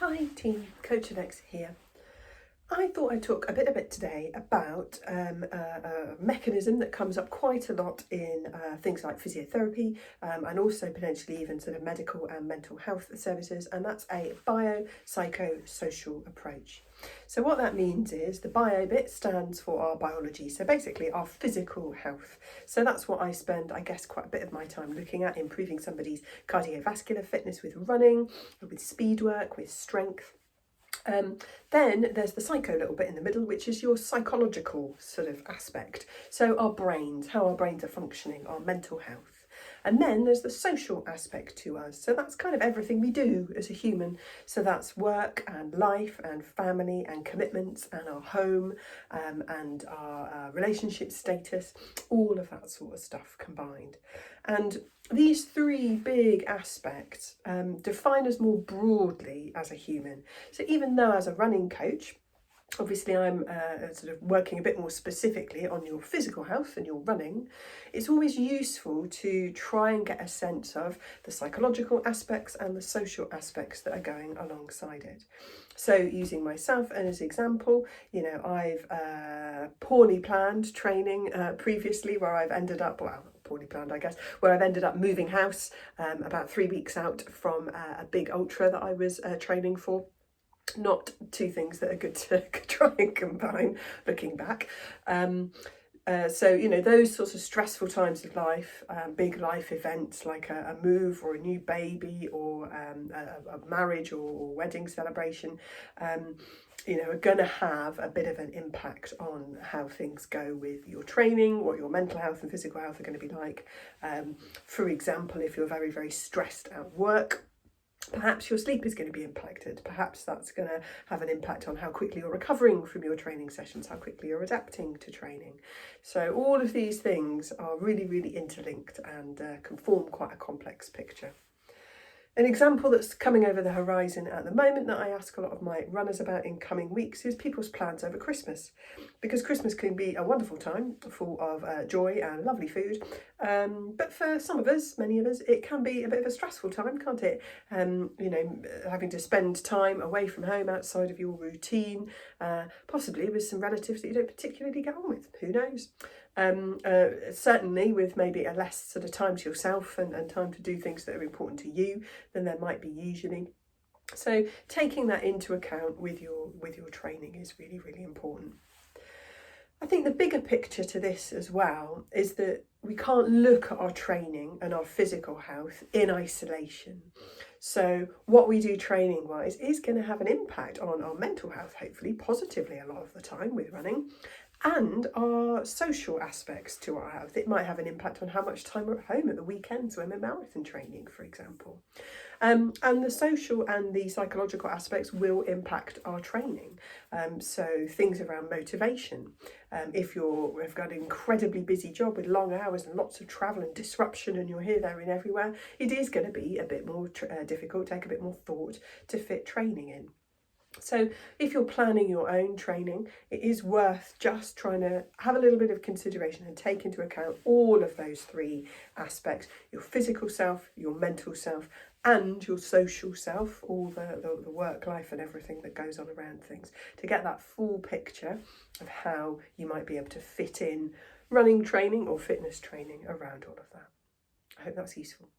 Hi team, Coach Alex here. I thought I'd talk a bit today about a mechanism that comes up quite a lot in things like physiotherapy and also potentially even sort of medical and mental health services, and that's a biopsychosocial approach. So what that means is the bio bit stands for our biology, so basically our physical health. So that's what I spend, I guess, quite a bit of my time looking at, improving somebody's cardiovascular fitness with running, with speed work, with strength. Then there's the psycho little bit in the middle, which is your psychological sort of aspect. So our brains, how our brains are functioning, our mental health. And then there's the social aspect to us. So that's kind of everything we do as a human. So that's work and life and family and commitments and our home and our relationship status, all of that sort of stuff combined. And these three big aspects define us more broadly as a human. So even though as a running coach, obviously I'm sort of working a bit more specifically on your physical health and your running, it's always useful to try and get a sense of the psychological aspects and the social aspects that are going alongside it. So using myself as an example, you know, I've poorly planned training previously where I've ended up, well, poorly planned I guess, where I've ended up moving house about 3 weeks out from a big ultra that I was training for. Not two things that are good to try and combine looking back. So, you know, those sorts of stressful times of life, big life events like a move or a new baby or a marriage or wedding celebration, you know, are going to have a bit of an impact on how things go with your training, what your mental health and physical health are going to be like. For example, if you're very, very stressed at work, perhaps your sleep is going to be impacted. Perhaps that's going to have an impact on how quickly you're recovering from your training sessions, how quickly you're adapting to training. So all of these things are really, really interlinked and can form quite a complex picture. An example that's coming over the horizon at the moment that I ask a lot of my runners about in coming weeks is people's plans over Christmas. Because Christmas can be a wonderful time full of joy and lovely food, but for some of us, many of us, it can be a bit of a stressful time, can't it? You know, having to spend time away from home outside of your routine, possibly with some relatives that you don't particularly get on with, who knows? Certainly with maybe a less sort of time to yourself and time to do things that are important to you than there might be usually. So taking that into account with your training is really, really important. I think the bigger picture to this as well is that we can't look at our training and our physical health in isolation. So what we do training wise is going to have an impact on our mental health, hopefully positively a lot of the time with running, and our social aspects to our health. It might have an impact on how much time we're at home at the weekends when we're marathon training, for example. And the social and the psychological aspects will impact our training. So things around motivation. If you've got an incredibly busy job with long hours and lots of travel and disruption and you're here, there and everywhere, it is going to be a bit more difficult, take a bit more thought to fit training in. So if you're planning your own training, it is worth just trying to have a little bit of consideration and take into account all of those three aspects: your physical self, your mental self, and your social self, all the work life and everything that goes on around things, to get that full picture of how you might be able to fit in running training or fitness training around all of that. I hope that's useful.